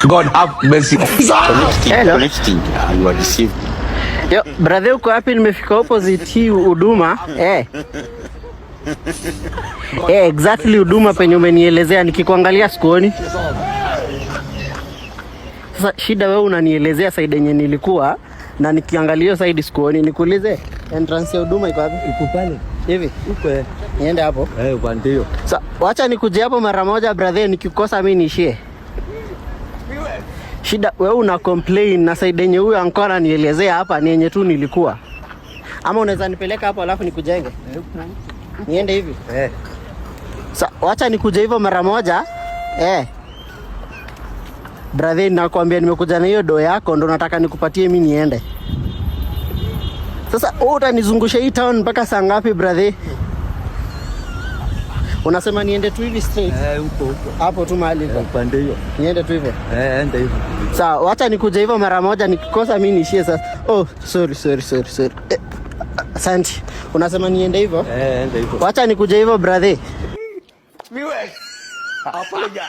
God have mercy. Hello. You are deceived. Yo, brother uko wapi? Nimefika opposite hii huduma. Exactly huduma penye umenielezea nikikuangalia sikuoni. Sasa shida wewe unanielezea side yenye nilikuwa na nikiangalia side sikuoni. Nikuulize entrance ya huduma iko wapi? Iko pale. Hivi? Uko niende hapo? Upande hiyo. Sasa wacha nikuje hapo mara moja brother, nikikosa mimi niishie. Shida wewe una complain na side yenye huyu ankora nielezea hapa ni yenye tu nilikuwa. Ama unaweza nipeleka hapo alafu nikujenge? Niende hivi? Sasa wacha nikuje hivyo mara moja. Brother, nakwambia nimekuja na hiyo doo yako ndo nataka nikupatie mimi niende. Sasa wewe utanizungusha hii town mpaka saa ngapi brother? Unasema niende tu hivi straight? Huko. Hapo tu mahali hivi. Upande hiyo. Niende tu hivyo? Enda hivyo. Sawa, wacha nikuje hivyo mara moja, nikikosa mimi niishie sasa. Oh, sorry. Asante. Unasema niende hivyo? Enda hivyo. Wacha nikuje hivyo brother. Apologize.